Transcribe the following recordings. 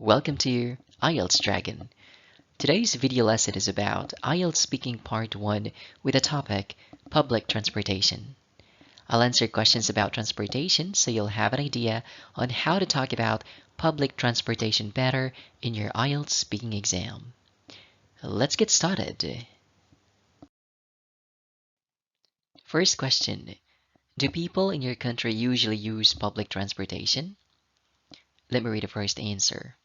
Welcome to ieltsDragon. Today's video lesson is about IELTS Speaking Part 1 with the topic Public Transportation. I'll answer questions about transportation so you'll have an idea on how to talk about public transportation better in your IELTS speaking exam. Let's get started. First question. Do people in your country usually use public transportation? Let me read the first answer.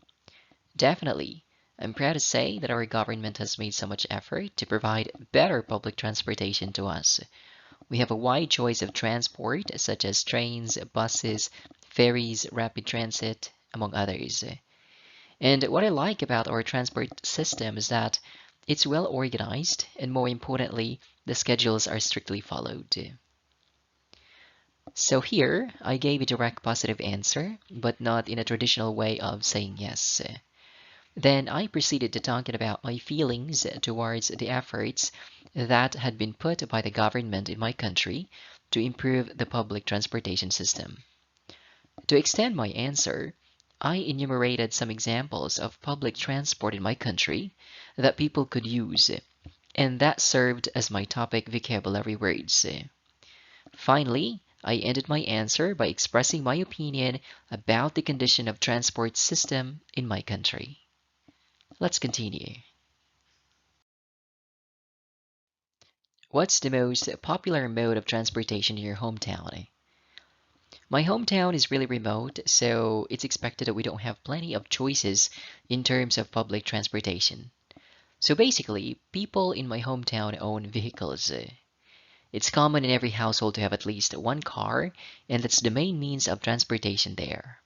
Definitely. I'm proud to say that our government has made so much effort to provide better public transportation to us. We have a wide choice of transport, such as trains, buses, ferries, rapid transit, among others. And what I like about our transport system is that it's well organized, and more importantly, the schedules are strictly followed. So here, I gave a direct positive answer, but not in a traditional way of saying yes. Then I proceeded to talking about my feelings towards the efforts that had been put by the government in my country to improve the public transportation system. To extend my answer, I enumerated some examples of public transport in my country that people could use, and that served as my topic vocabulary words. Finally, I ended my answer by expressing my opinion about the condition of transport system in my country. Let's continue. What's the most popular mode of transportation in your hometown? My hometown is really remote, so it's expected that we don't have plenty of choices in terms of public transportation. So basically, people in my hometown own vehicles. It's common in every household to have at least one car, and that's the main means of transportation there.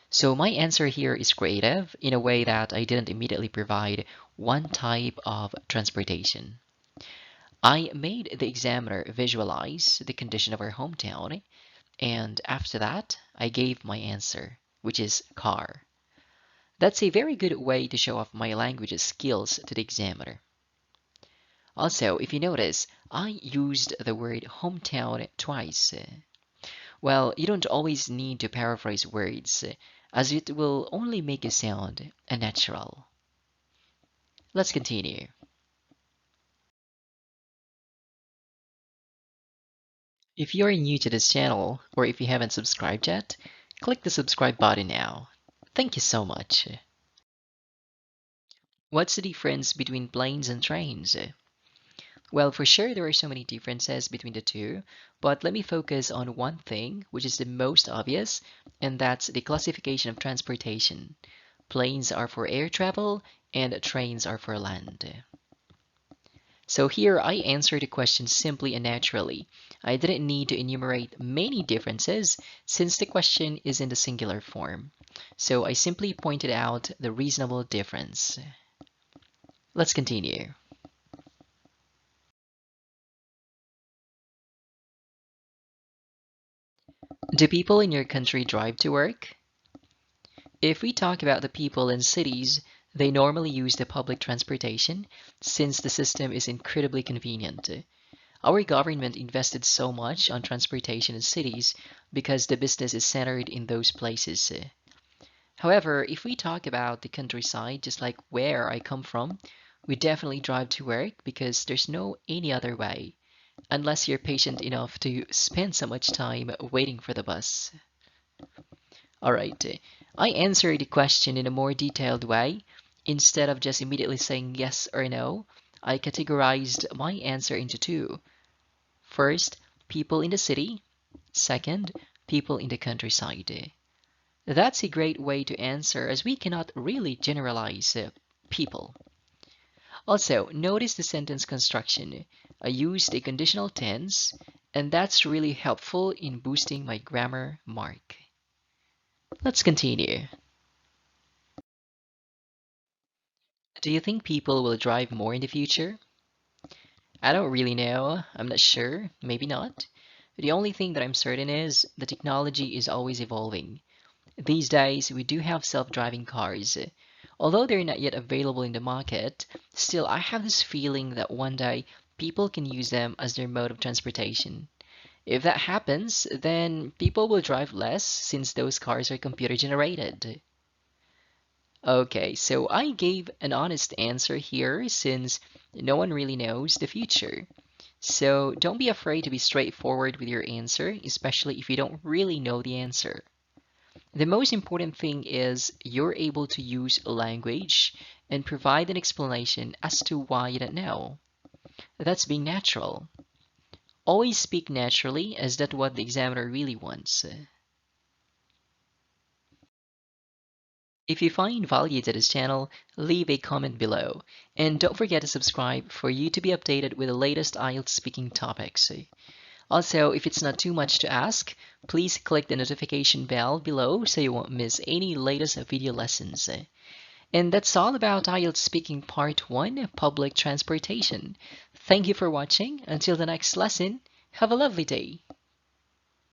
So my answer here is creative in a way that I didn't immediately provide one type of transportation. I made the examiner visualize the condition of our hometown, and after that, I gave my answer, which is car. That's a very good way to show off my language skills to the examiner. Also, if you notice, I used the word hometown twice. Well, you don't always need to paraphrase words, as it will only make you sound unnatural. Let's continue. If you're new to this channel, or if you haven't subscribed yet, click the subscribe button now. Thank you so much. What's the difference between planes and trains? Well, for sure there are so many differences between the two, but let me focus on one thing, which is the most obvious, and that's the classification of transportation. Planes are for air travel, and trains are for land. So here I answered the question simply and naturally. I didn't need to enumerate many differences since the question is in the singular form. So I simply pointed out the reasonable difference. Let's continue. Do people in your country drive to work? If we talk about the people in cities, they normally use the public transportation since the system is incredibly convenient. Our government invested so much on transportation in cities because the business is centered in those places. However, if we talk about the countryside, just like where I come from, we definitely drive to work because there's no any other way, unless you're patient enough to spend so much time waiting for the bus. Alright, I answered the question in a more detailed way. Instead of just immediately saying yes or no, I categorized my answer into two. First, people in the city. Second, people in the countryside. That's a great way to answer as we cannot really generalize people. Also, notice the sentence construction. I used a conditional tense, and that's really helpful in boosting my grammar mark. Let's continue. Do you think people will drive more in the future? I don't really know. I'm not sure. Maybe not. The only thing that I'm certain is the technology is always evolving. These days, we do have self-driving cars. Although they're not yet available in the market, still I have this feeling that one day people can use them as their mode of transportation. If that happens, then people will drive less since those cars are computer generated. Okay, so I gave an honest answer here since no one really knows the future. So don't be afraid to be straightforward with your answer, especially if you don't really know the answer. The most important thing is you're able to use a language and provide an explanation as to why you don't know. That's being natural. Always speak naturally, as that's what the examiner really wants. If you find value to this channel, leave a comment below. And don't forget to subscribe for you to be updated with the latest IELTS speaking topics. Also, if it's not too much to ask, please click the notification bell below so you won't miss any latest video lessons. And that's all about IELTS Speaking Part 1, Public Transportation. Thank you for watching. Until the next lesson, have a lovely day.